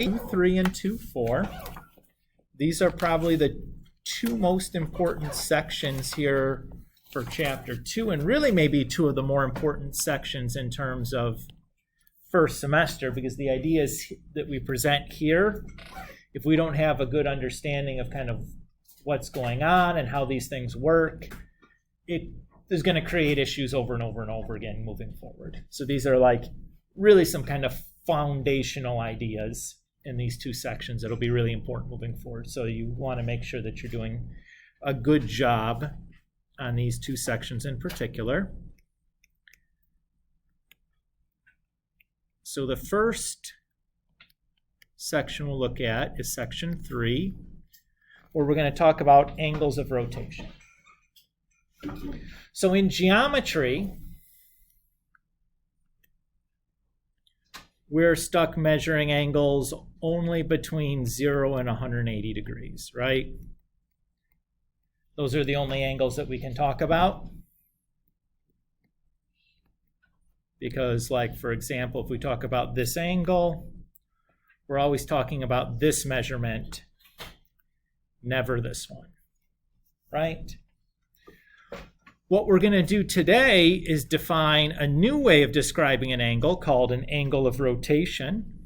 2, 3, and 2, 4. These are probably the two most important sections here for chapter 2, and really maybe two of the more important sections in terms of first semester, because the ideas that we present here, if we don't have a good understanding of kind of what's going on and how these things work, it is going to create issues over and over and over again moving forward. So these are like really some kind of foundational ideas in these two sections that'll be really important moving forward. So you want to make sure that you're doing a good job on these two sections in particular. So the first section we'll look at is section 3, where we're going to talk about angles of rotation. So in geometry, we're stuck measuring angles only between 0 and 180 degrees, right? Those are the only angles that we can talk about. Because, like, for example, if we talk about this angle, we're always talking about this measurement, never this one, right? What we're going to do today is define a new way of describing an angle called an angle of rotation.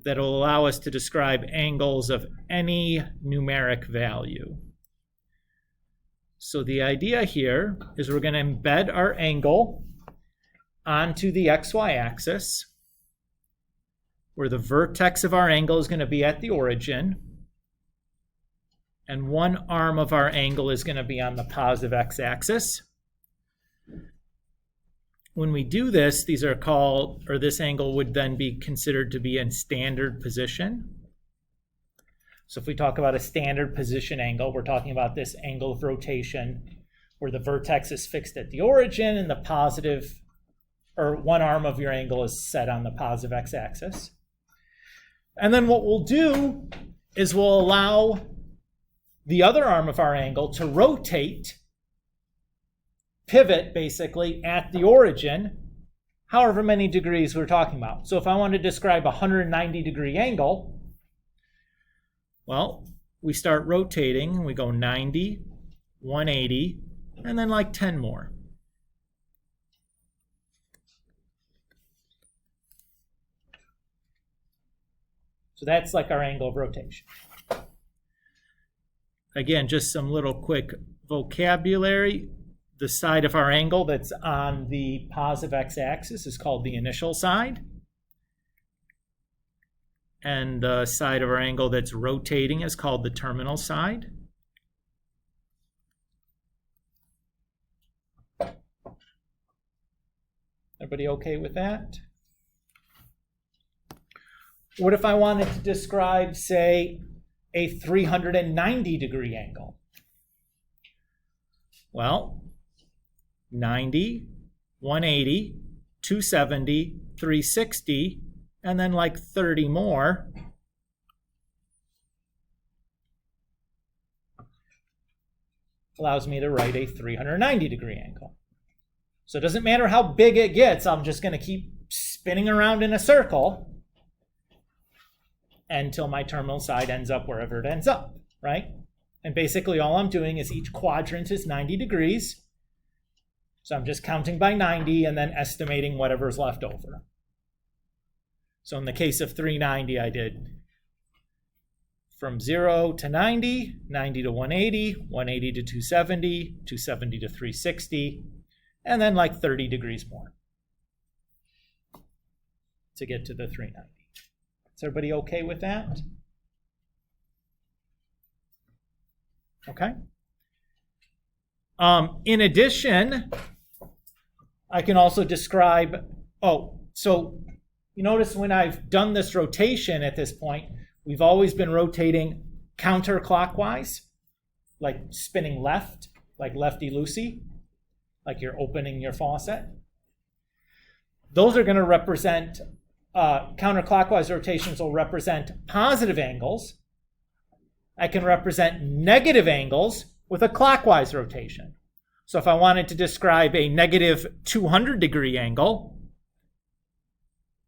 That will allow us to describe angles of any numeric value. So the idea here is we're going to embed our angle onto the xy axis, where the vertex of our angle is going to be at the origin, and one arm of our angle is going to be on the positive x-axis. When we do this, these are called, or this angle would then be considered to be in standard position. So if we talk about a standard position angle, we're talking about this angle of rotation where the vertex is fixed at the origin and the positive, or one arm of your angle is set on the positive x-axis. And then what we'll do is we'll allow the other arm of our angle to rotate, pivot basically at the origin, however many degrees we're talking about. So if I want to describe a 190 degree angle, well, we start rotating and we go 90, 180, and then like 10 more. So that's like our angle of rotation. Again, just some little quick vocabulary. The side of our angle that's on the positive x-axis is called the initial side. And the side of our angle that's rotating is called the terminal side. Everybody okay with that? What if I wanted to describe, say, a 390 degree angle? Well, 90, 180, 270, 360, and then like 30 more. Allows me to write a 390 degree angle. So it doesn't matter how big it gets, I'm just going to keep spinning around in a circle until my terminal side ends up wherever it ends up, right? And basically all I'm doing is each quadrant is 90 degrees. So I'm just counting by 90 and then estimating whatever's left over. So in the case of 390, I did from 0 to 90, 90 to 180, 180 to 270, 270 to 360, and then like 30 degrees more to get to the 390. Is everybody okay with that? Okay. In addition, I can also describe, so you notice when I've done this rotation at this point, we've always been rotating counterclockwise, like spinning left, like lefty-loosey, like you're opening your faucet. Those are going to represent, counterclockwise rotations will represent positive angles. I can represent negative angles with a clockwise rotation. So if I wanted to describe a negative 200 degree angle,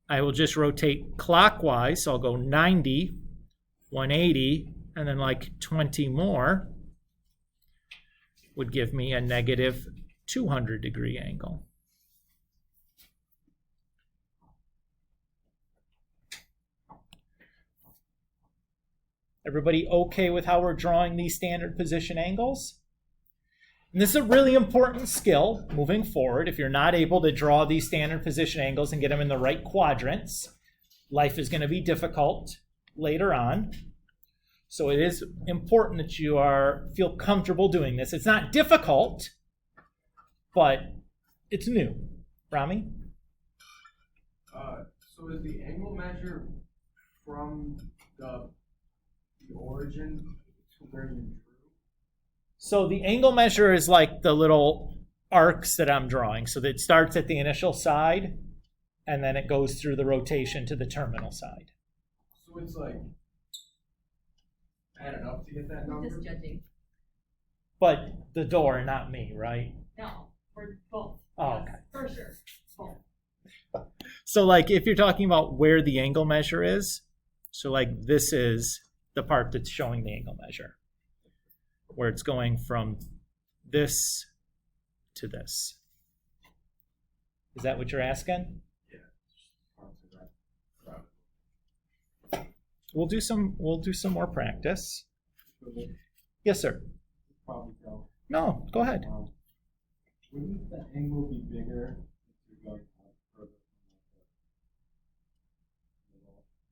I will just rotate clockwise. So I'll go 90, 180, and then like 20 more would give me a negative 200 degree angle. Everybody okay with how we're drawing these standard position angles? And this is a really important skill moving forward. If you're not able to draw these standard position angles and get them in the right quadrants, life is going to be difficult later on. So it is important that you feel comfortable doing this. It's not difficult, but it's new. Rami? So is the angle measure from the origin to where you drew? So the angle measure is like the little arcs that I'm drawing. So that it starts at the initial side, and then it goes through the rotation to the terminal side. So it's like added up to get that number? Just judging. But the door, not me, right? No, we're both. Oh, Yes, okay. for sure. Both. So like if you're talking about where the angle measure is, so like this is the part that's showing the angle measure, where it's going from this to this. Is that what you're asking? Yeah. We'll do some more practice. Yes, sir. Probably go. No, go ahead. Wouldn't the angle be bigger if you're going further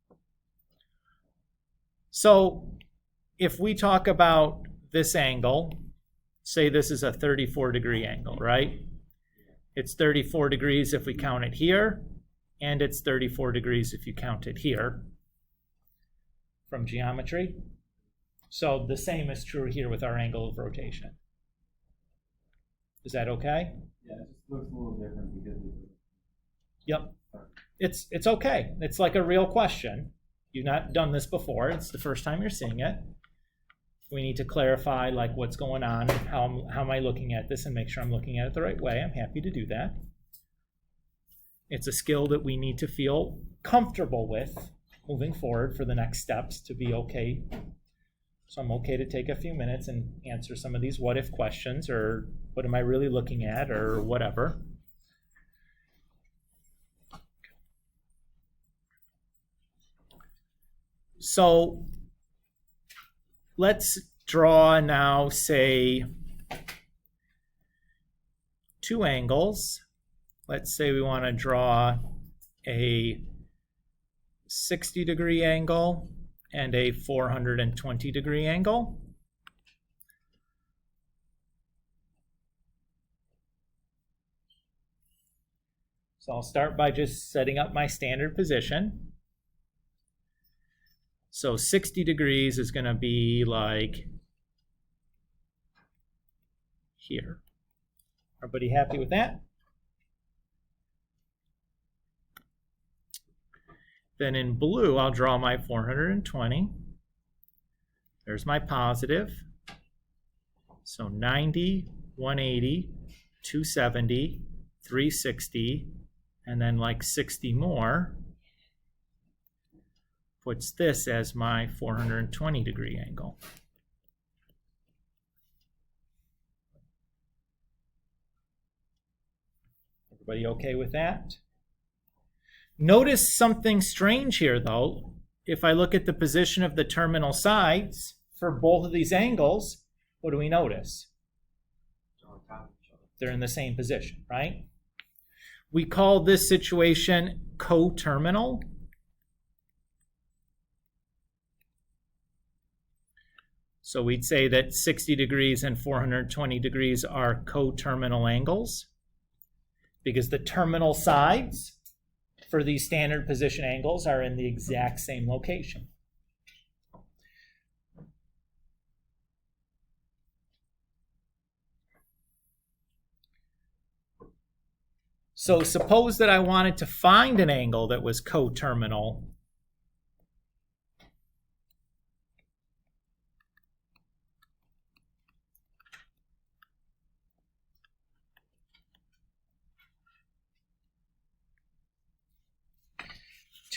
from So if we talk about this angle, say this is a 34 degree angle, right? It's 34 degrees if we count it here, and it's 34 degrees if you count it here from geometry. So the same is true here with our angle of rotation. Is that okay? Yeah, it just looks a little different because of the... Yep. It's okay. It's like a real question. You've not done this before. It's the first time you're seeing it. We need to clarify like what's going on, how am I looking at this, and make sure I'm looking at it the right way. I'm happy to do that. It's a skill that we need to feel comfortable with moving forward for the next steps to be okay. So I'm okay to take a few minutes and answer some of these what if questions, or what am I really looking at, or whatever. So let's draw now, say, two angles. Let's say we want to draw a 60 degree angle and a 420 degree angle. So I'll start by just setting up my standard position. So 60 degrees is going to be like here. Everybody happy with that? Then in blue, I'll draw my 420. There's my positive. So 90, 180, 270, 360, and then like 60 more puts this as my 420 degree angle. Everybody okay with that? Notice something strange here though. If I look at the position of the terminal sides for both of these angles, what do we notice? on top of each other. They're in the same position, right? We call this situation coterminal. So we'd say that 60 degrees and 420 degrees are coterminal angles because the terminal sides for these standard position angles are in the exact same location. So suppose that I wanted to find an angle that was coterminal.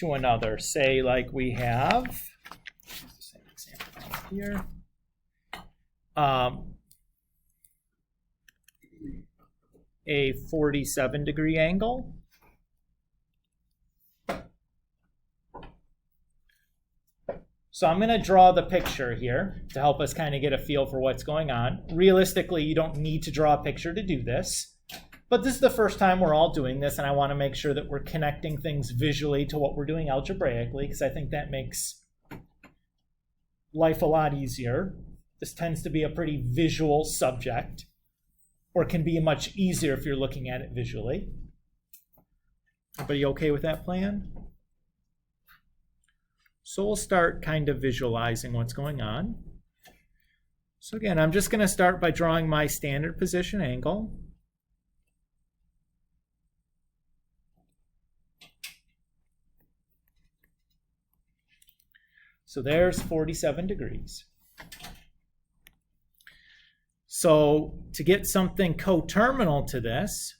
to another. Say like we have, the same example here. A 47-degree angle. So I'm going to draw the picture here to help us kind of get a feel for what's going on. Realistically, you don't need to draw a picture to do this, but this is the first time we're all doing this, and I want to make sure that we're connecting things visually to what we're doing algebraically, because I think that makes life a lot easier. This tends to be a pretty visual subject, or can be much easier if you're looking at it visually. Everybody okay with that plan? So we'll start kind of visualizing what's going on. So again, I'm just going to start by drawing my standard position angle. So there's 47 degrees. So to get something coterminal to this,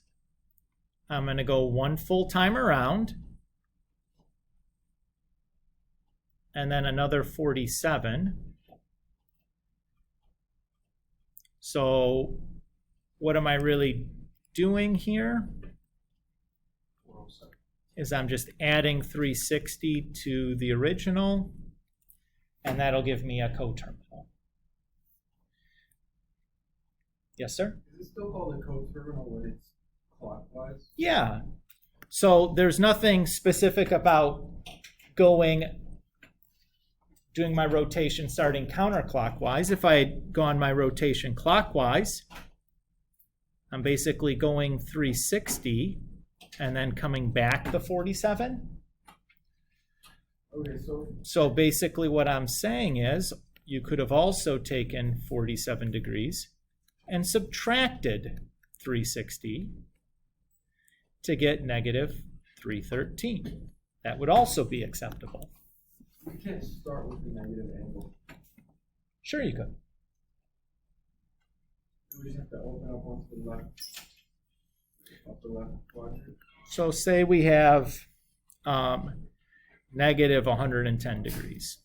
I'm going to go one full time around, and then another 47. So what am I really doing here? Is I'm just adding 360 to the original, and that'll give me a coterminal. Yes, sir? Is it still called a coterminal when it's clockwise? Yeah. So there's nothing specific about doing my rotation starting counterclockwise. If I go on my rotation clockwise, I'm basically going 360 and then coming back the 47. Okay, So basically what I'm saying is you could have also taken 47 degrees and subtracted 360 to get negative 313. That would also be acceptable. we can't start with the negative angle. Sure you could. We just have to open up onto the left, upper left quadrant. So say we have negative 110 degrees.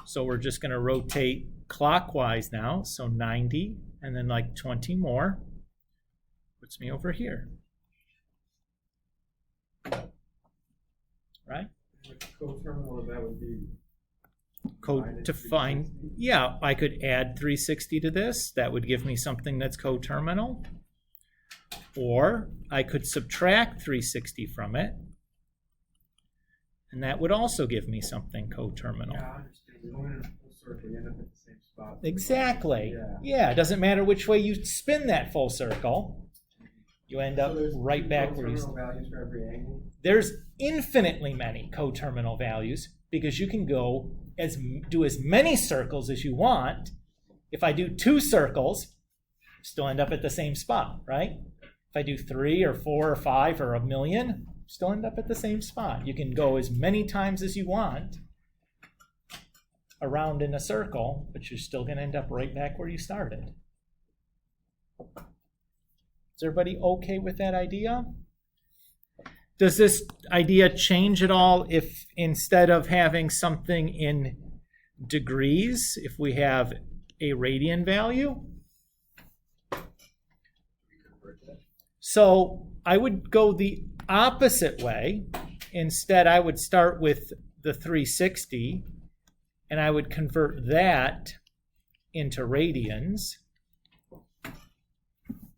So we're just going to rotate clockwise now, so 90, and then like 20 more. Puts me over here. Right? The coterminal of that would be To find, yeah, I could add 360 to this. That would give me something that's coterminal. Or I could subtract 360 from it, and that would also give me something coterminal. Yeah, I understand. You're going in a full circle, you end up at the same spot. Exactly. Yeah. Yeah, it doesn't matter which way you spin that full circle. You end up So there's right two back where you coterminal values for every angle? There's infinitely many coterminal values because you can do as many circles as you want. If I do 2 circles, still end up at the same spot, right? If I do 3 or 4 or 5 or 1,000,000, still end up at the same spot. You can go as many times as you want around in a circle, but you're still going to end up right back where you started. Is everybody okay with that idea? Does this idea change at all if instead of having something in degrees, if we have a radian value? So I would go the opposite way. Instead, I would start with the 360, and I would convert that into radians.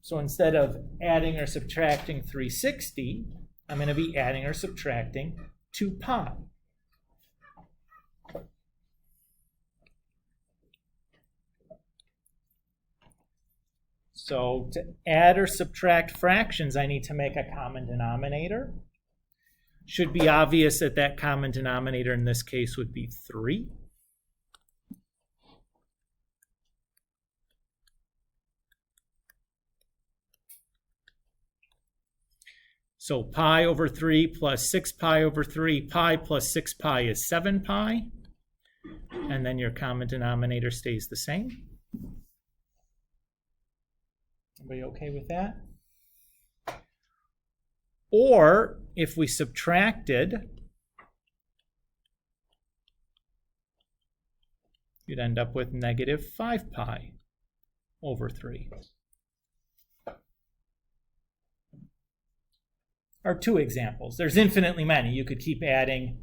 So instead of adding or subtracting 360, I'm going to be adding or subtracting 2 pi. So to add or subtract fractions, I need to make a common denominator. Should be obvious that that common denominator in this case would be 3. So pi over 3 plus 6 pi over 3, pi plus 6 pi is 7 pi. And then your common denominator stays the same. Everybody okay with that? Or if we subtracted, you'd end up with negative 5 pi over 3. Or 2 examples. There's infinitely many. You could keep adding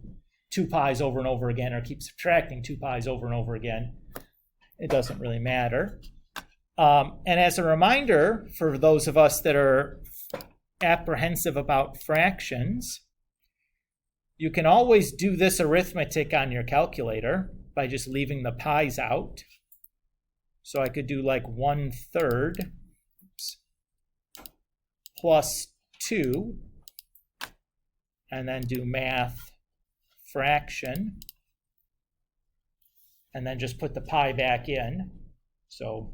2 pi's over and over again, or keep subtracting 2 pi's over and over again. It doesn't really matter. And as a reminder, for those of us that are apprehensive about fractions, you can always do this arithmetic on your calculator by just leaving the pi's out. So I could do like 1/3 plus 2, and then do math fraction, and then just put the pi back in. So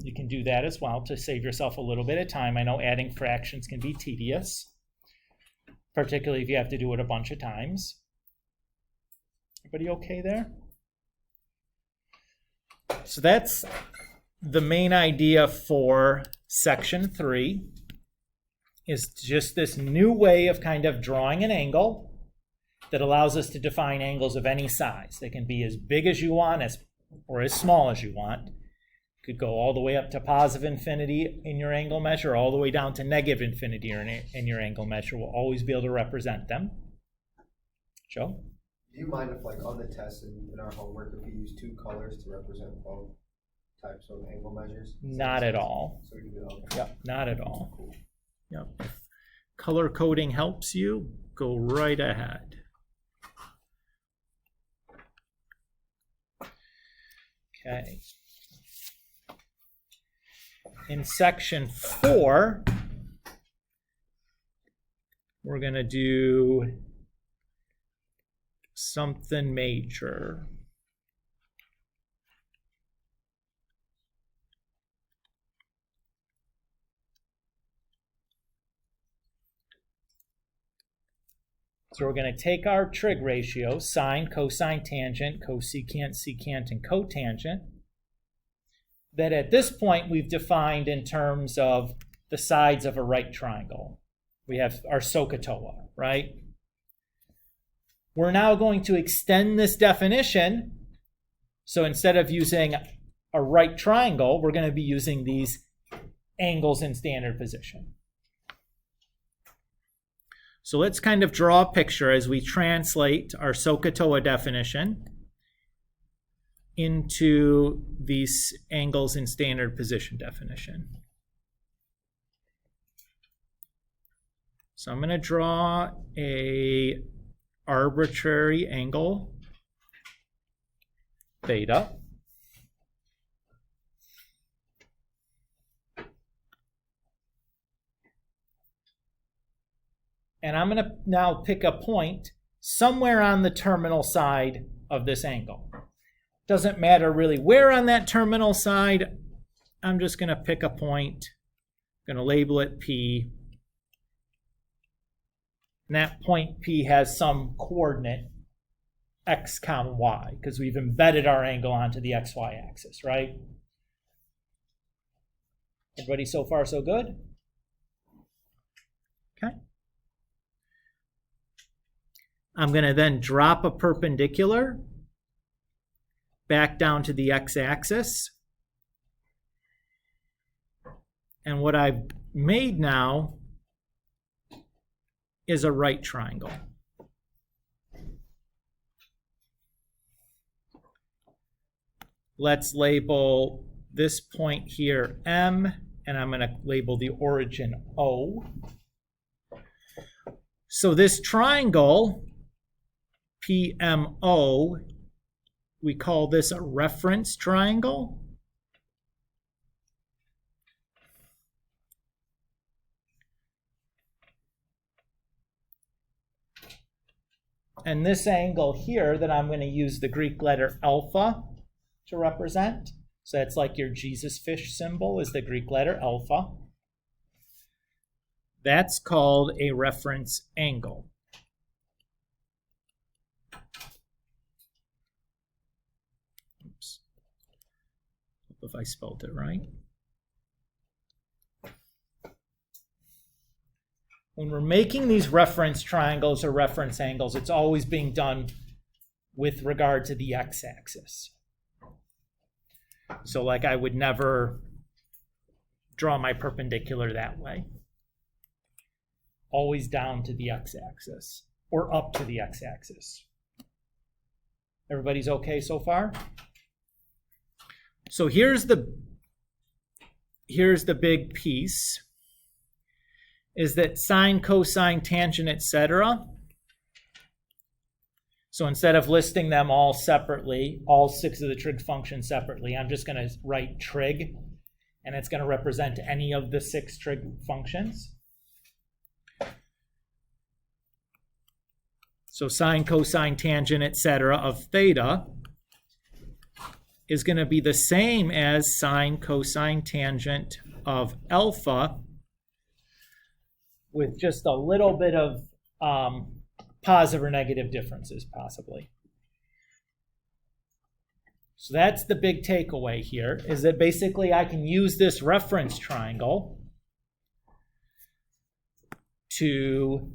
you can do that as well to save yourself a little bit of time. I know adding fractions can be tedious, particularly if you have to do it a bunch of times. Everybody okay there? So that's the main idea for section 3, is just this new way of kind of drawing an angle that allows us to define angles of any size. They can be as big as you want or as small as you want. Could go all the way up to positive infinity in your angle measure, all the way down to negative infinity in your angle measure. We'll always be able to represent them. Joe? Do you mind if, like, on the test in our homework, if we use 2 colors to represent both types of angle measures? Not at all. So we can do that. Yep, not at all. Cool. Yep. If color coding helps you, go right ahead. Okay. In section 4, we're going to do something major. So we're going to take our trig ratios, sine, cosine, tangent, cosecant, secant, and cotangent, that at this point we've defined in terms of the sides of a right triangle. We have our SOHCAHTOA, right? We're now going to extend this definition. So instead of using a right triangle, we're going to be using these angles in standard position. So let's kind of draw a picture as we translate our SOHCAHTOA definition into these angles in standard position definition. So I'm going to draw a arbitrary angle, theta. And I'm going to now pick a point somewhere on the terminal side of this angle. Doesn't matter really where on that terminal side. I'm just going to pick a point. I'm going to label it P. And that point P has some coordinate x comma y, because we've embedded our angle onto the xy axis, right? Everybody so far so good? Okay. I'm going to then drop a perpendicular back down to the x-axis. And what I've made now is a right triangle. Let's label this point here M, and I'm going to label the origin O. So this triangle, PMO, we call this a reference triangle. And this angle here that I'm going to use the Greek letter alpha to represent. So that's like your Jesus fish symbol is the Greek letter alpha. That's called a reference angle. Oops. Hope if I spelled it right. when we're making these reference triangles or reference angles, it's always being done with regard to the x-axis. So like I would never draw my perpendicular that way. Always down to the x-axis or up to the x-axis. Everybody's okay so far? So here's the big piece, is that sine, cosine, tangent, etc. So instead of listing them all separately, all 6 of the trig functions separately, I'm just going to write trig, and it's going to represent any of the 6 trig functions. So sine, cosine, tangent, etc. of theta is going to be the same as sine, cosine, tangent of alpha, with just a little bit of positive or negative differences, possibly. So that's the big takeaway here, is that basically I can use this reference triangle to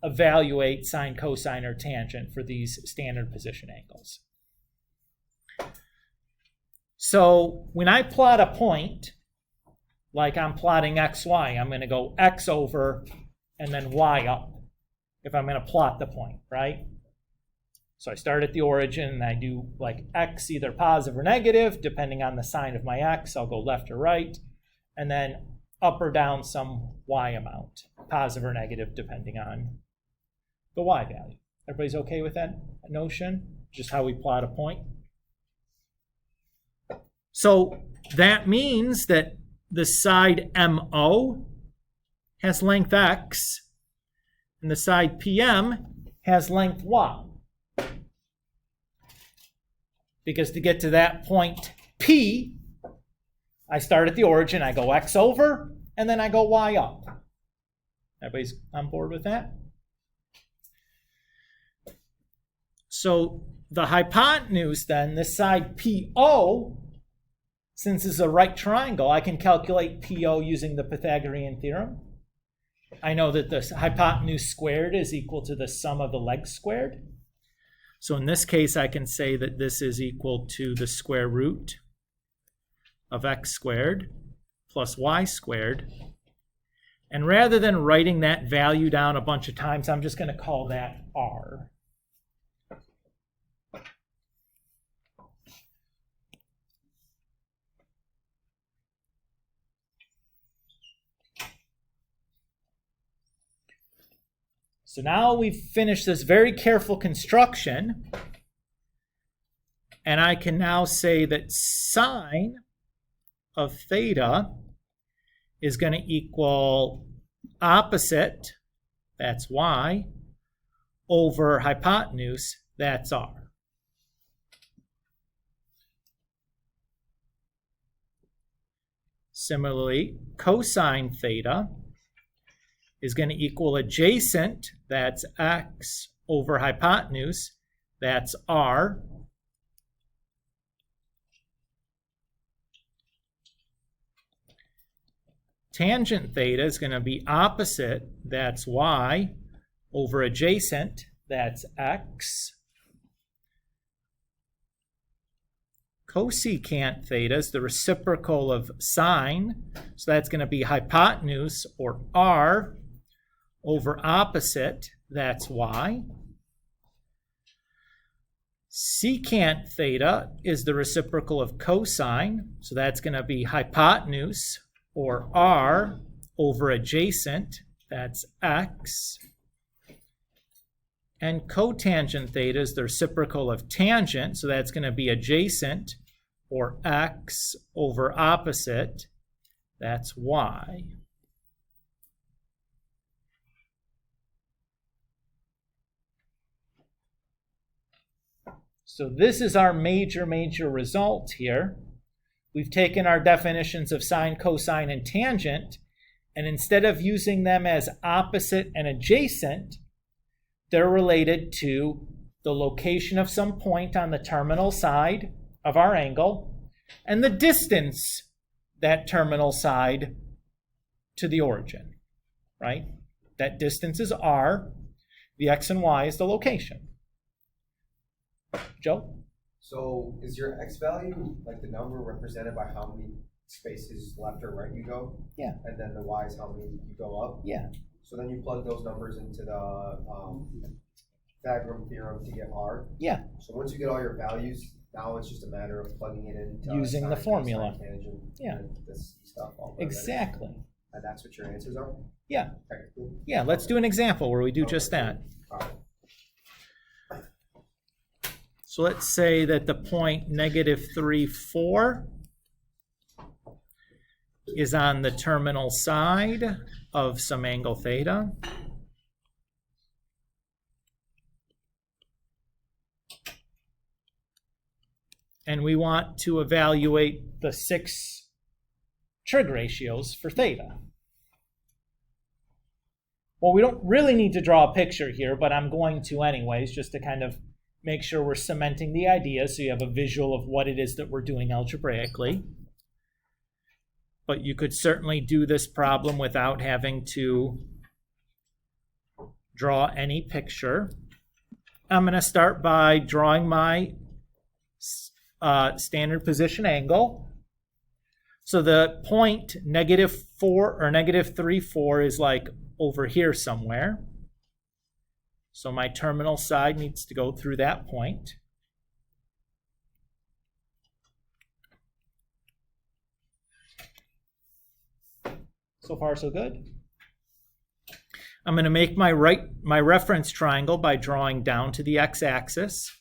evaluate sine, cosine, or tangent for these standard position angles. So when I plot a point, like I'm plotting xy, I'm going to go x over and then y up if I'm going to plot the point, right? So I start at the origin and I do like x either positive or negative, depending on the sign of my x. I'll go left or right, and then up or down some y amount, positive or negative, depending on the y value. Everybody's okay with that notion? Just how we plot a point? So that means that the side MO has length x, and the side PM has length y. Because to get to that point P, I start at the origin, I go x over, and then I go y up. Everybody's on board with that? So the hypotenuse then, this side PO, since it's a right triangle, I can calculate PO using the Pythagorean theorem. I know that the hypotenuse squared is equal to the sum of the legs squared. So in this case, I can say that this is equal to the square root of x squared plus y squared. And rather than writing that value down a bunch of times, I'm just going to call that r. So now we've finished this very careful construction, and I can now say that sine of theta is going to equal opposite, that's y, over hypotenuse, that's r. Similarly, cosine theta is going to equal adjacent, that's x, over hypotenuse, that's r. Tangent theta is going to be opposite, that's y, over adjacent, that's x. Cosecant theta is the reciprocal of sine, so that's going to be hypotenuse, or r, over opposite, that's y. Secant theta is the reciprocal of cosine, so that's going to be hypotenuse, or r, over adjacent, that's x. And cotangent theta is the reciprocal of tangent, so that's going to be adjacent, or x, over opposite, that's y. So this is our major result here. We've taken our definitions of sine, cosine, and tangent, and instead of using them as opposite and adjacent, they're related to the location of some point on the terminal side of our angle and the distance that terminal side to the origin, right? That distance is r. The x and y is the location. Joe? So is your x value, like the number, represented by how many spaces left or right you go? Yeah. And then the y is how many you go up? Yeah. So then you plug those numbers into the Pythagorean theorem to get r. Yeah. So once you get all your values, now it's just a matter of plugging it in. Using the formula. Tangent, Yeah. and this stuff. All that. Exactly. And that's what your answers are? Yeah. Technically? Yeah, let's do an example where we do just that. All right. So let's say that the point -3, 4 is on the terminal side of some angle theta. And we want to evaluate the 6 trig ratios for theta. Well, we don't really need to draw a picture here, but I'm going to anyways, just to kind of make sure we're cementing the idea so you have a visual of what it is that we're doing algebraically. But you could certainly do this problem without having to draw any picture. I'm going to start by drawing my standard position angle. So the point -4 or -3, 4 is like over here somewhere. So my terminal side needs to go through that point. So far, so good. I'm going to make my reference triangle by drawing down to the x-axis.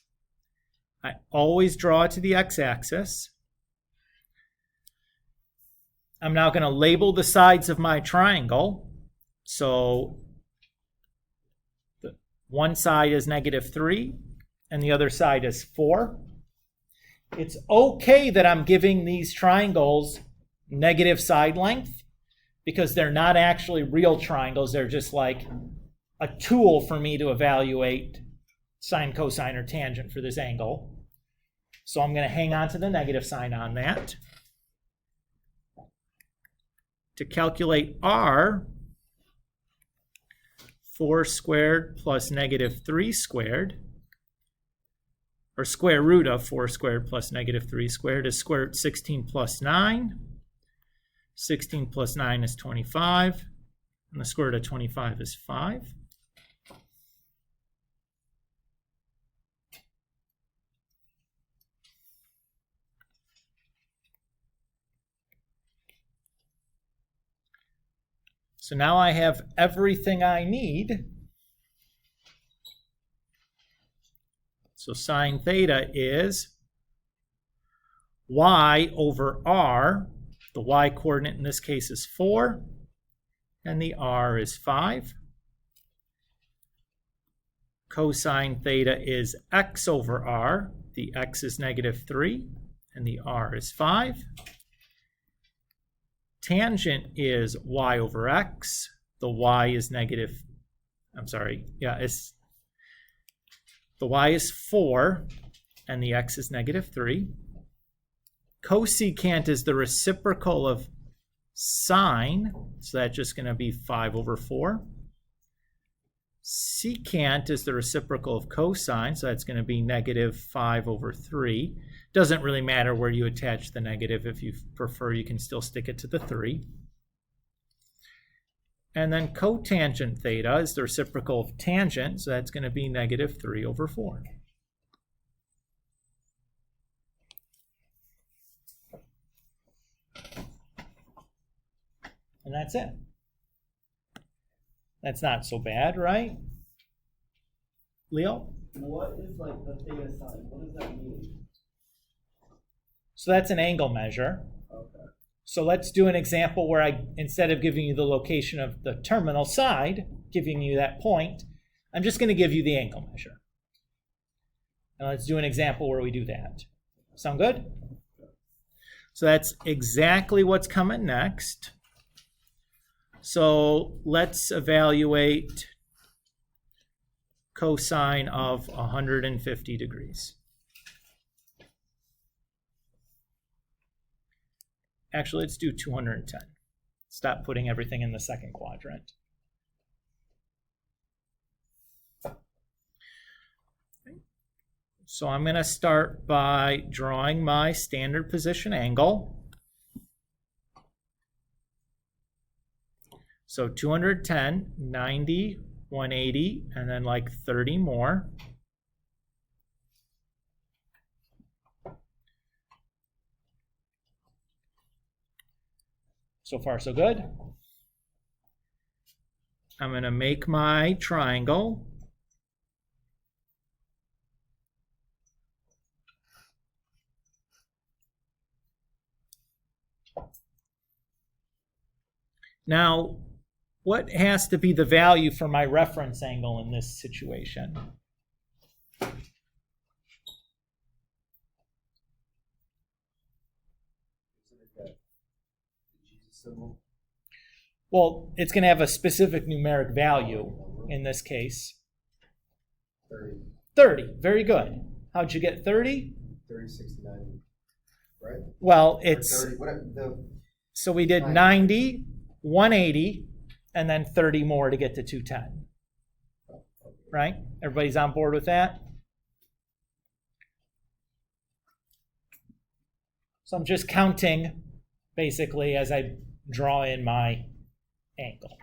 I always draw to the x-axis. I'm now going to label the sides of my triangle. So one side is -3 and the other side is 4. It's okay that I'm giving these triangles negative side length because they're not actually real triangles. They're just like a tool for me to evaluate sine, cosine, or tangent for this angle. So I'm going to hang on to the negative sign on that. To calculate r, 4 squared plus -3 squared, or square root of 4 squared plus -3 squared, is square root 16 plus 9. 16 plus 9 is 25, and the square root of 25 is 5. So now I have everything I need. So sine theta is y over r. The y coordinate in this case is 4, and the r is 5. Cosine theta is x over r. The x is -3, and the r is 5. Tangent is y over x. The y is the y is 4, and the x is -3. Cosecant is the reciprocal of sine, so that's just going to be 5 over 4. Secant is the reciprocal of cosine, so that's going to be -5 over 3. Doesn't really matter where you attach the negative. If you prefer, you can still stick it to the 3. And then cotangent theta is the reciprocal of tangent, so that's going to be -3 over 4. And that's it. That's not so bad, right? Leo? What is like the theta sign? What does that mean? So that's an angle measure. Okay. So let's do an example where instead of giving you the location of the terminal side, giving you that point, I'm just going to give you the angle measure. Now let's do an example where we do that. Sound good? So that's exactly what's coming next. So let's evaluate cosine of 150 degrees. Actually, let's do 210. Stop putting everything in the second quadrant. So I'm going to start by drawing my standard position angle. So 210, 90, 180, and then like 30 more. So far, so good. I'm going to make my triangle. Now, what has to be the value for my reference angle in this situation? Well, it's going to have a specific numeric value in this case. 30. 30. Very good. How'd you get 30? 30, 60, 90. Right? Well, Or it's 30, whatever, so we did 90, 180, and then 30 more to get to 210. Right? Everybody's on board with that? So I'm just counting basically as I draw in my angle.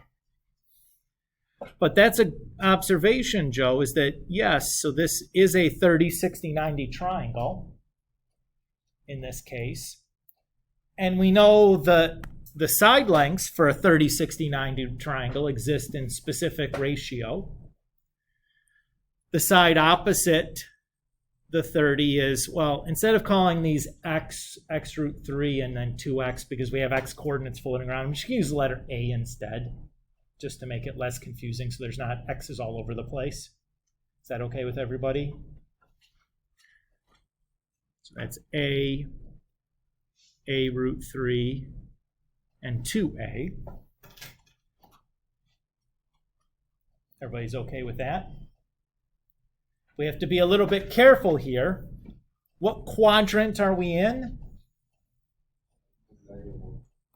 But that's an observation, Joe, is that yes, so this is a 30, 60, 90 triangle in this case. And we know the side lengths for a 30, 60, 90 triangle exist in specific ratio. The side opposite the 30 is, well, instead of calling these x root 3 and then 2x because we have x coordinates floating around, we should use the letter a instead, just to make it less confusing so there's not x's all over the place. Is that okay with everybody? So that's a root 3, and 2a. Everybody's okay with that? We have to be a little bit careful here. What quadrant are we in?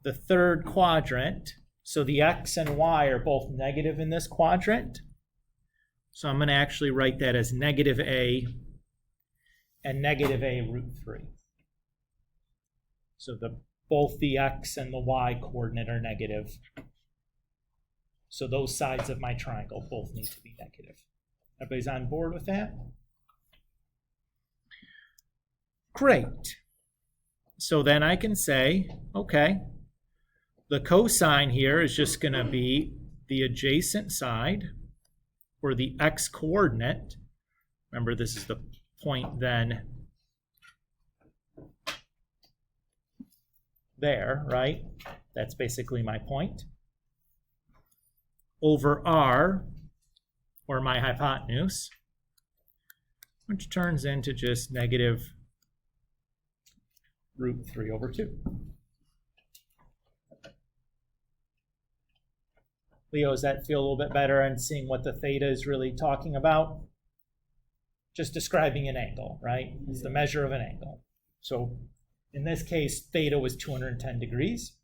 The third quadrant. So the x and y are both negative in this quadrant. So I'm going to actually write that as negative a and negative a root 3. So both the x and the y coordinate are negative. So those sides of my triangle both need to be negative. Everybody's on board with that? Great. So then I can say, okay, the cosine here is just going to be the adjacent side, or the x coordinate. Remember, this is the point then there, right? That's basically my point. Over r, or my hypotenuse, which turns into just negative root 3 over 2. Leo, does that feel a little bit better and seeing what the theta is really talking about? Just describing an angle, right? It's the measure of an angle. So in this case, theta was 210 degrees.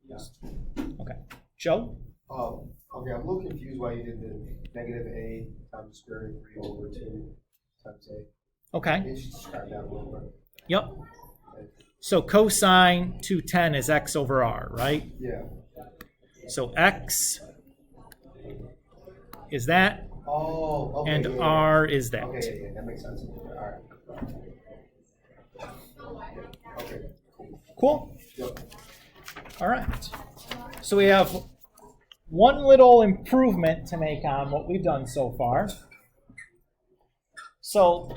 Yes. Okay. Joe? Okay, I'm a little confused why you did the negative a times square root of 3 over 2 times a. Okay. Can you just describe that a little bit? Yep. So cosine 210 is x over r, right? Yeah. So x is that, Oh, okay. and yeah, r is that. Okay, yeah, that makes sense. All right. Okay. Cool? Yep. All right. So we have one little improvement to make on what we've done so far. So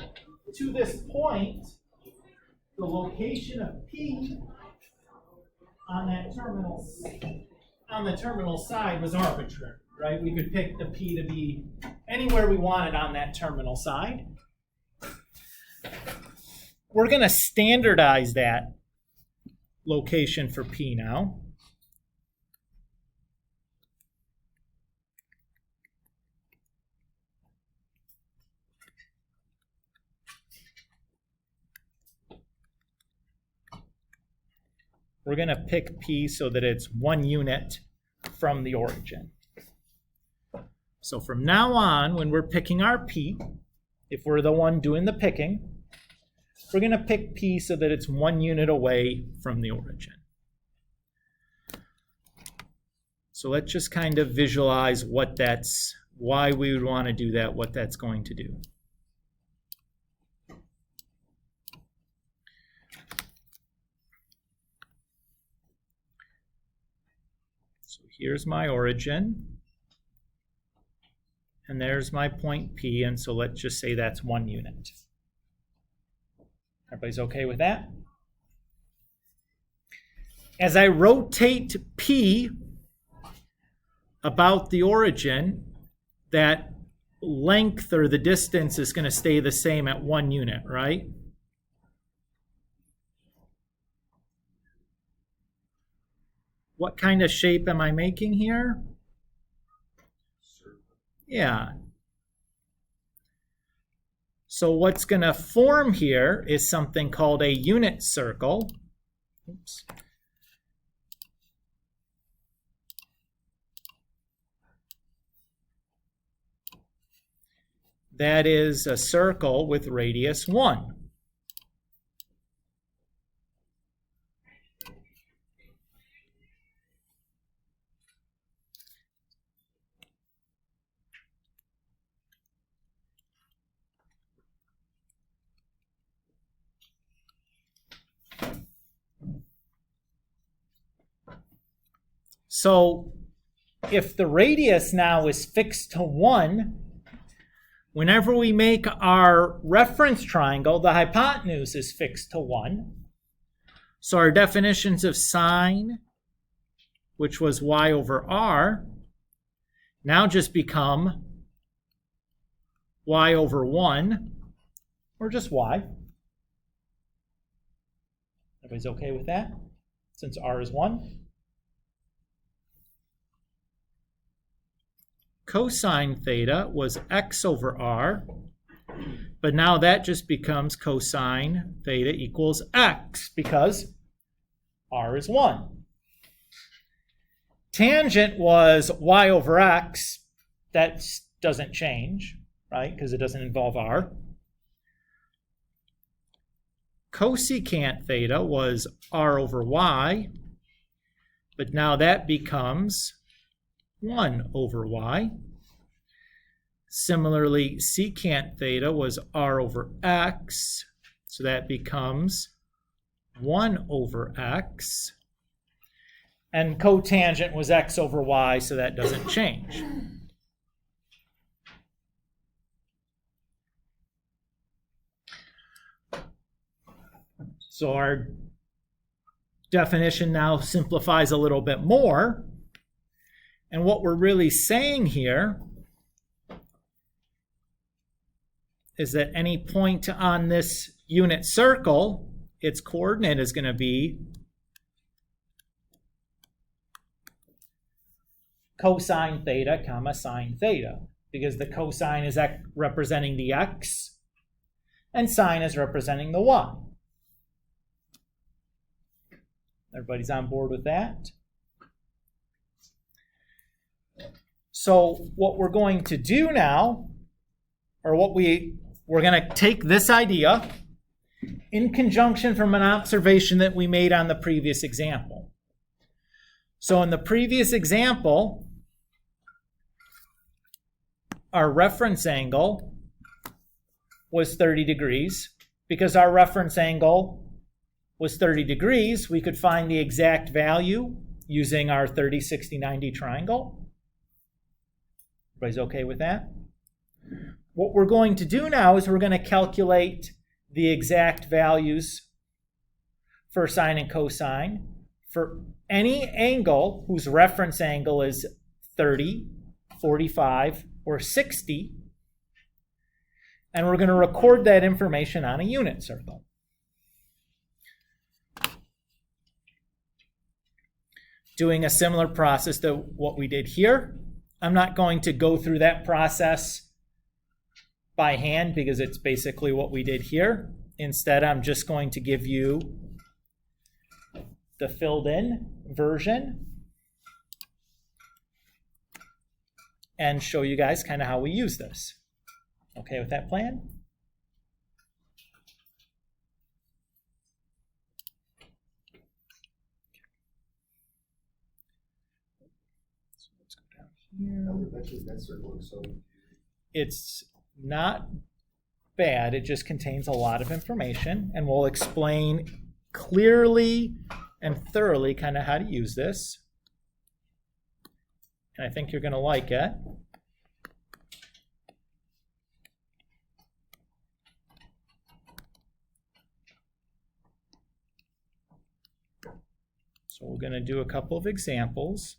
to this point, the location of P on the terminal side was arbitrary, right? We could pick the P to be anywhere we wanted on that terminal side. We're going to standardize that location for P now. we're going to pick P so that it's 1 unit from the origin. So from now on, when we're picking our P, if we're the one doing the picking, we're going to pick P so that it's 1 unit away from the origin. So let's just kind of visualize why we would want to do that, what that's going to do. So here's my origin, and there's my point P, and so let's just say that's 1 unit. Everybody's okay with that? As I rotate P about the origin, that length or the distance is going to stay the same at 1 unit, right? What kind of shape am I making here? Yeah. So what's going to form here is something called a unit circle. Oops. That is a circle with radius 1. So if the radius now is fixed to 1, whenever we make our reference triangle, the hypotenuse is fixed to 1. So our definitions of sine, which was y over r, now just become y over 1, or just y. Everybody's okay with that, since r is 1? Cosine theta was x over r, but now that just becomes cosine theta equals x because r is 1. Tangent was y over x. That doesn't change, right, because it doesn't involve r. Cosecant theta was r over y, but now that becomes 1 over y. Similarly, secant theta was r over x, so that becomes 1 over x. And cotangent was x over y, so that doesn't change. So our definition now simplifies a little bit more. And what we're really saying here is that any point on this unit circle, its coordinate is going to be cosine theta comma sine theta, because the cosine is representing the x and sine is representing the y. Everybody's on board with that? So what we're going to do now, or we're going to take this idea in conjunction from an observation that we made on the previous example. So in the previous example, our reference angle was 30 degrees. Because our reference angle was 30 degrees, we could find the exact value using our 30, 60, 90 triangle. Everybody's okay with that? What we're going to do now is we're going to calculate the exact values for sine and cosine for any angle whose reference angle is 30, 45, or 60. And we're going to record that information on a unit circle. Doing a similar process to what we did here. I'm not going to go through that process by hand because it's basically what we did here. Instead, I'm just going to give you the filled in version and show you guys kind of how we use this. Okay with that plan? So let's go down here. How would mention that circle looks so. It's not bad, it just contains a lot of information, and we'll explain clearly and thoroughly kind of how to use this. And I think you're going to like it. So we're going to do a couple of examples.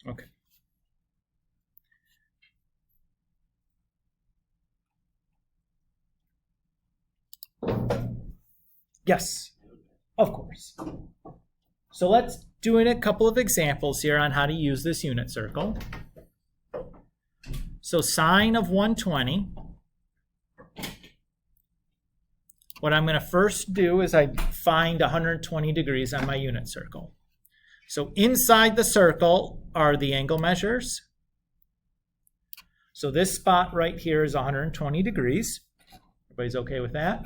Okay. Yes, of course. So let's do a couple of examples here on how to use this unit circle. So sine of 120. What I'm going to first do is I find 120 degrees on my unit circle. So inside the circle are the angle measures. So this spot right here is 120 degrees. Everybody's okay with that?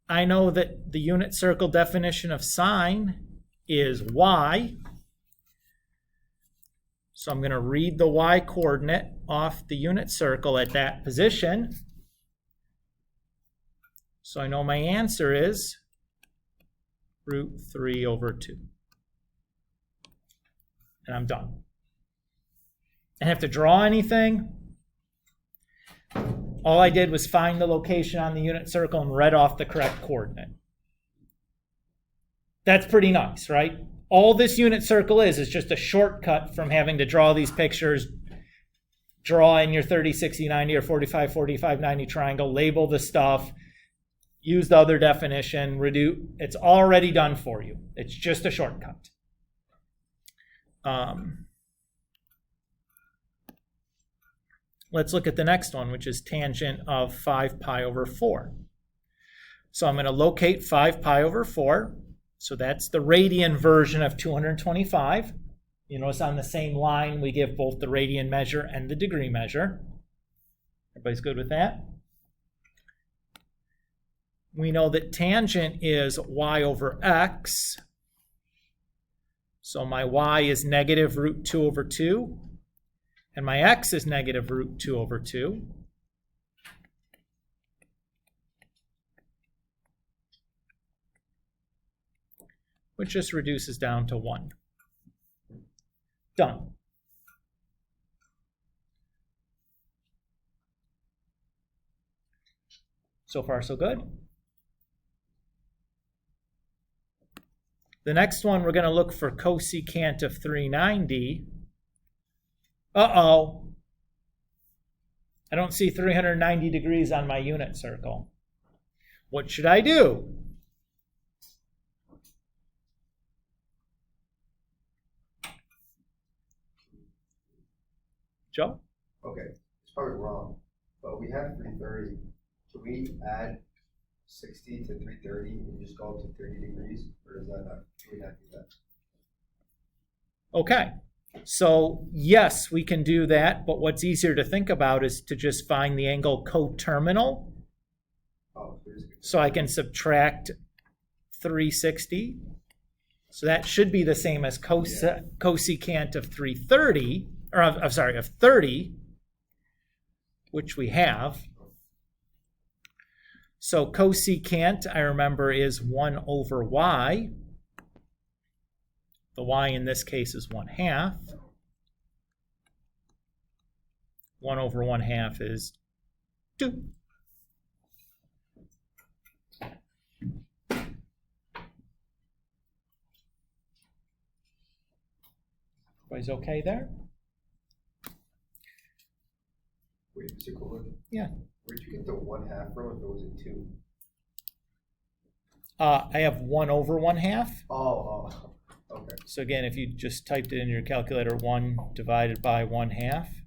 I know that the unit circle definition of sine is y. So I'm going to read the y coordinate off the unit circle at that position. So I know my answer is √3/2. And I'm done. I have to draw anything. All I did was find the location on the unit circle and read off the correct coordinate. That's pretty nice, right? All this unit circle is just a shortcut from having to draw these pictures, draw in your 30, 60, 90, or 45, 45, 90 triangle, label the stuff, use the other definition, reduce. It's already done for you. It's just a shortcut. Let's look at the next one, which is tangent of 5 pi over 4. So I'm going to locate 5 pi over 4. So that's the radian version of 225. You notice on the same line we give both the radian measure and the degree measure. Everybody's good with that? We know that tangent is y over x. So my y is negative √2/2. And my x is negative √2/2. Which just reduces down to 1. Done. So far, so good. The next one, we're going to look for cosecant of 390. Uh-oh. I don't see 390 degrees on my unit circle. What should I do? Joe? Okay, it's probably wrong, but we have 330. Can we add 60 to 330 and just go up to 30 degrees? Or does that not, can we not do that? Okay. So yes, we can do that, but what's easier to think about is to just find the angle coterminal. Oh, So I can subtract 360. So that should be the same as cosecant of 330, or I'm sorry, of 30, which we have. So cosecant, I remember, is 1 over y. The y in this case is 1/2. 1 over 1/2 is 2. Everybody's okay there? Wait, Mr. Coleman, Yeah. where'd you get the 1/2 from if it was a 2? I have 1/1/2. Oh, okay. So again, if you just typed it in your calculator, 1 divided by 1/2.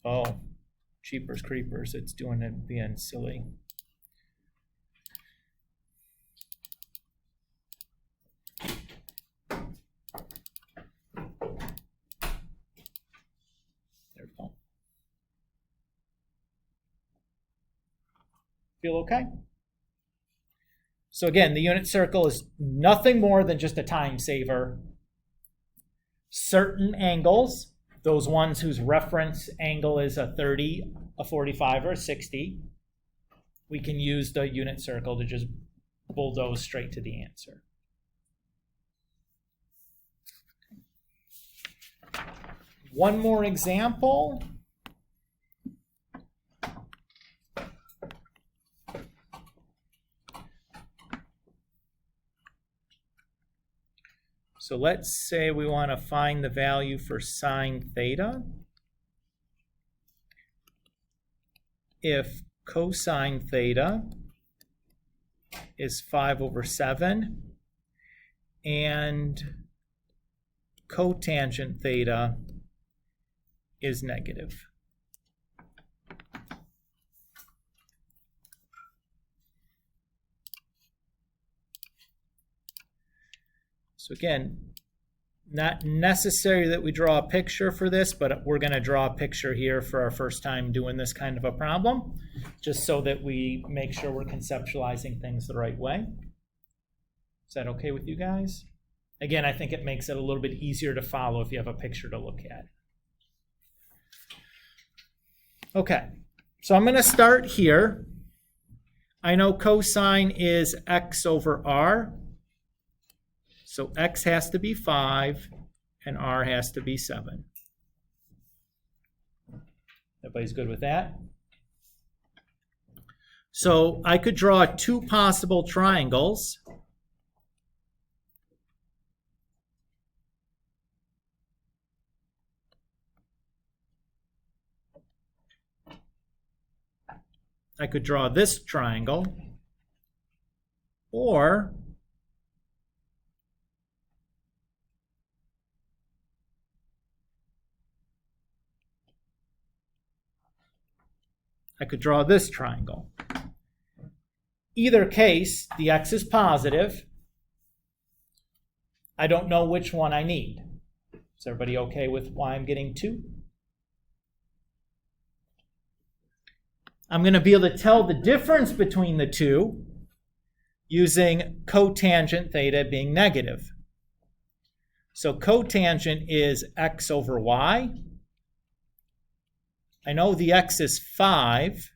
Oh, cheapers creepers, it's doing it being silly. There we go. Feel okay? So again, the unit circle is nothing more than just a time saver. Certain angles, those ones whose reference angle is a 30, a 45, or a 60, we can use the unit circle to just bulldoze straight to the answer. One more example. So let's say we want to find the value for sine theta. If cosine theta is 5/7 and cotangent theta is negative. So again, not necessary that we draw a picture for this, but we're going to draw a picture here for our first time doing this kind of a problem, just so that we make sure we're conceptualizing things the right way. Is that okay with you guys? Again, I think it makes it a little bit easier to follow if you have a picture to look at. Okay, so I'm going to start here. I know cosine is x/r. So x has to be 5 and r has to be 7. Everybody's good with that? So I could draw 2 possible triangles. I could draw this triangle, or I could draw this triangle. Either case, the x is positive. I don't know which one I need. Is everybody okay with why I'm getting 2? I'm going to be able to tell the difference between the two using cotangent theta being negative. So cotangent is x/y. I know the x is 5.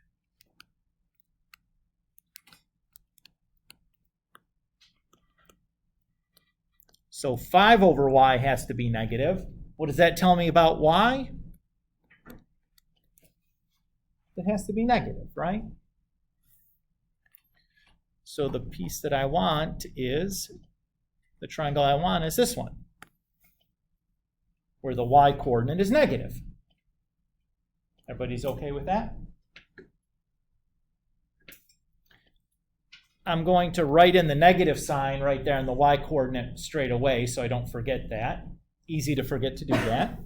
So 5/y has to be negative. What does that tell me about y? It has to be negative, right? So the piece that I want is, the triangle I want is this one, where the y coordinate is negative. Everybody's okay with that? I'm going to write in the negative sign right there in the y coordinate straight away so I don't forget that. Easy to forget to do that.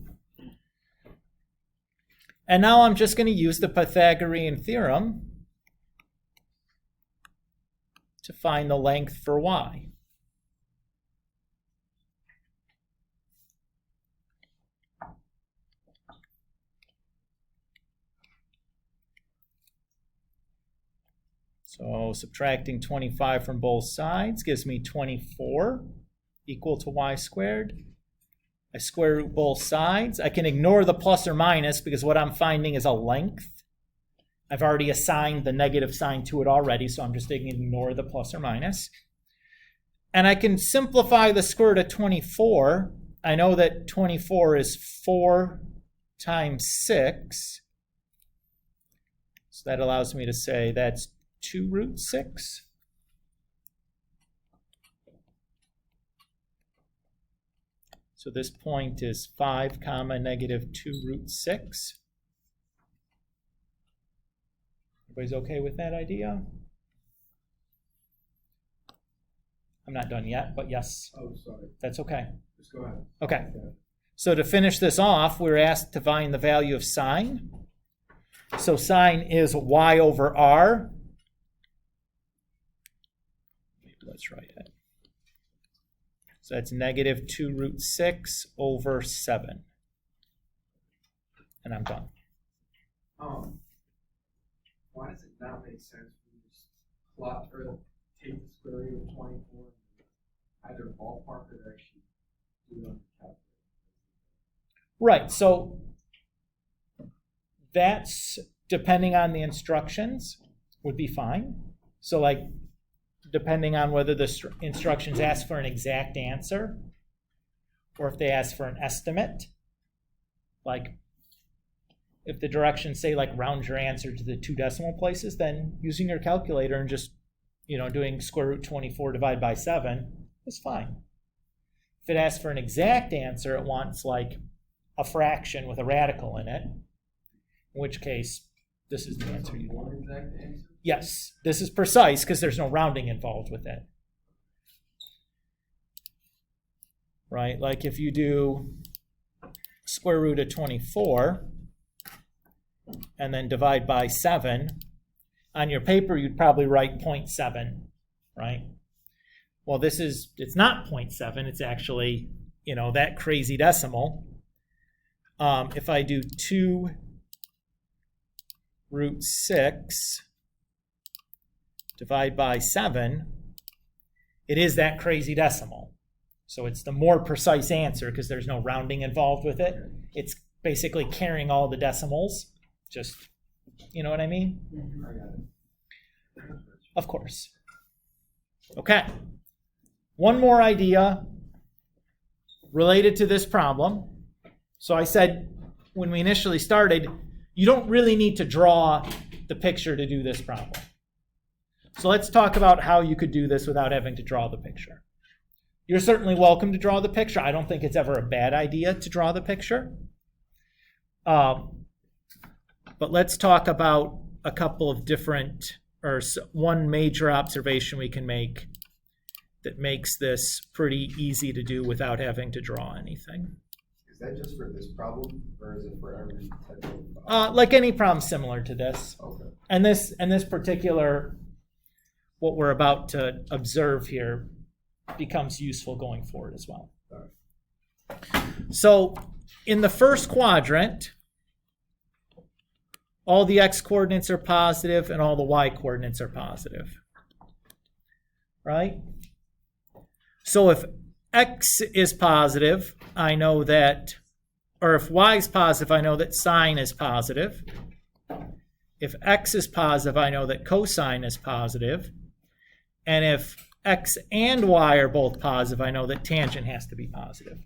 And now I'm just going to use the Pythagorean theorem to find the length for y. So subtracting 25 from both sides gives me 24 equal to y squared. I square root both sides. I can ignore the plus or minus because what I'm finding is a length. I've already assigned the negative sign to it already, so I'm just going to ignore the plus or minus. And I can simplify the square root of 24. I know that 24 is 4 times 6. So that allows me to say that's 2 root 6. So this point is 5 comma negative 2 root 6. Everybody's okay with that idea? I'm not done yet, but yes, Oh, sorry, that's okay. just go ahead. Okay. So to finish this off, we're asked to find the value of sine. So sine is y over r. Maybe let's write it. So that's negative 2 root 6 over 7. And I'm done. Why does it not make sense when you just plot or take the square root of 24, either ballpark or actually do it on the calculator? Right, so that's depending on the instructions would be fine. So like depending on whether the instructions ask for an exact answer or if they ask for an estimate, like if the directions say like round your answer to the 2 decimal places, then using your calculator and just, doing square root 24 divided by 7 is fine. If it asks for an exact answer, it wants like a fraction with a radical in it, in which case this is the answer you want. One exact answer? Yes, this is precise because there's no rounding involved with it. Right, like if you do square root of 24 and then divide by 7, on your paper you'd probably write 0.7, right? Well, it's not 0.7, it's actually, that crazy decimal. If I do 2 root 6 divide by 7, it is that crazy decimal. So it's the more precise answer because there's no rounding involved with it. It's basically carrying all the decimals. Just, you know what I mean? I got it. Of course. Okay. One more idea related to this problem. So I said when we initially started, you don't really need to draw the picture to do this problem. So let's talk about how you could do this without having to draw the picture. You're certainly welcome to draw the picture. I don't think it's ever a bad idea to draw the picture. But let's talk about a couple of different, or one major observation we can make that makes this pretty easy to do without having to draw anything. Is that just for this problem, or is it for every type of? Like any problem similar to this. Okay. And this particular, what we're about to observe here, becomes useful going forward as well. So in the first quadrant, all the x coordinates are positive and all the y coordinates are positive, right? So if x is positive, I know that, or if y is positive, I know that sine is positive. If x is positive, I know that cosine is positive. And if x and y are both positive, I know that tangent has to be positive.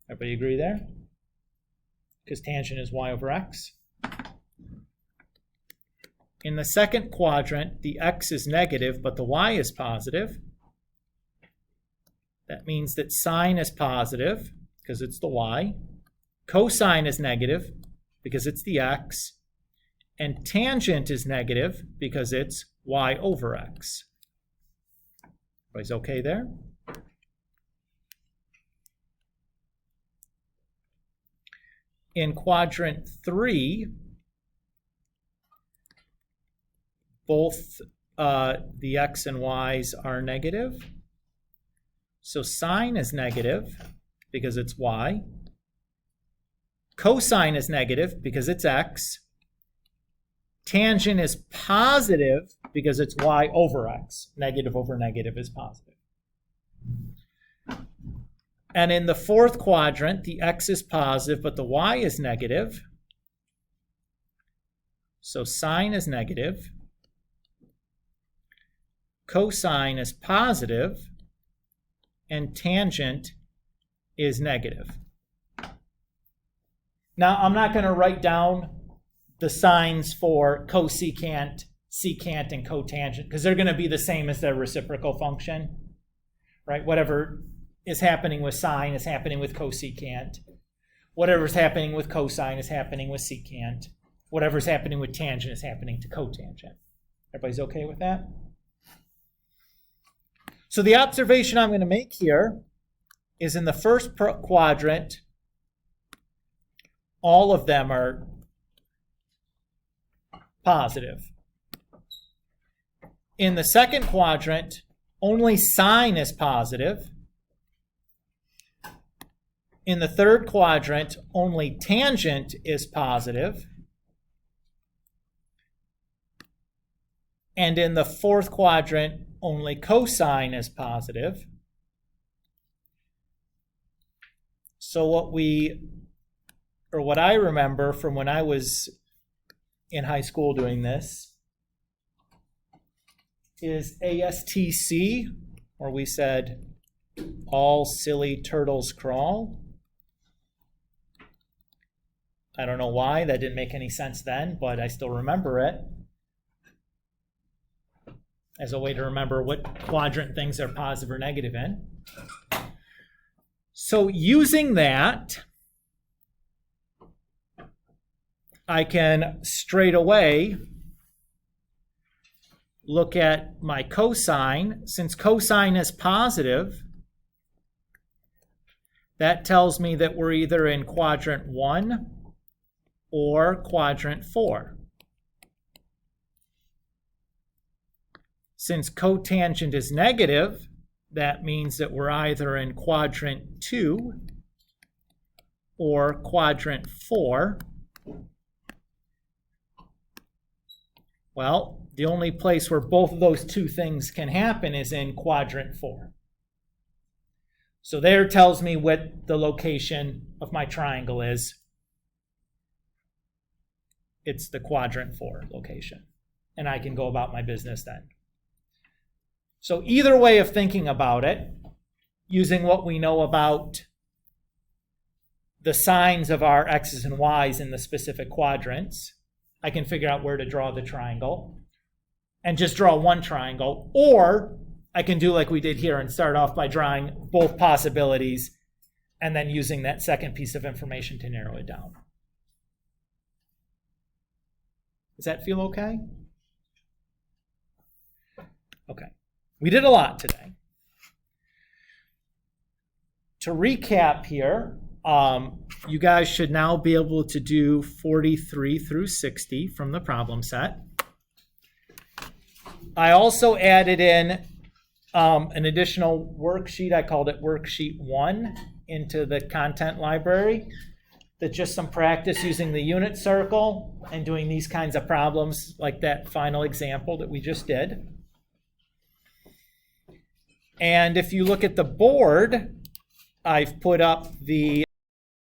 Everybody agree there? Because tangent is y over x. In the second quadrant, the x is negative, but the y is positive. That means that sine is positive, because it's the y. Cosine is negative, because it's the x. And tangent is negative, because it's y over x. Everybody's okay there? In quadrant 3, both the x and y's are negative. So sine is negative because it's y. Cosine is negative because it's x. Tangent is positive because it's y over x. Negative over negative is positive. And in the fourth quadrant, the x is positive, but the y is negative. So sine is negative. Cosine is positive. And tangent is negative. Now, I'm not going to write down the signs for cosecant, secant, and cotangent, because they're going to be the same as their reciprocal function, right? Whatever is happening with sine is happening with cosecant. Whatever's happening with cosine is happening with secant. Whatever's happening with tangent is happening to cotangent. Everybody's okay with that? So the observation I'm going to make here is in the first quadrant, all of them are positive. In the second quadrant, only sine is positive. In the third quadrant, only tangent is positive. And in the fourth quadrant, only cosine is positive. So what I remember from when I was in high school doing this is ASTC, where we said, all silly turtles crawl. I don't know why, that didn't make any sense then, but I still remember it as a way to remember what quadrant things are positive or negative in. So using that, I can straight away look at my cosine. Since cosine is positive, that tells me that we're either in quadrant 1 or quadrant 4. Since cotangent is negative, that means that we're either in quadrant 2 or quadrant 4. Well, the only place where both of those two things can happen is in quadrant 4. So there tells me what the location of my triangle is. It's the quadrant 4 location. And I can go about my business then. So either way of thinking about it, using what we know about the signs of our x's and y's in the specific quadrants, I can figure out where to draw the triangle and just draw one triangle. Or I can do like we did here and start off by drawing both possibilities and then using that second piece of information to narrow it down. Does that feel okay? Okay. We did a lot today. To recap here, you guys should now be able to do 43 through 60 from the problem set. I also added in an additional worksheet. I called it worksheet 1 into the content library. That's just some practice using the unit circle and doing these kinds of problems like that final example that we just did. And if you look at the board, I've put up the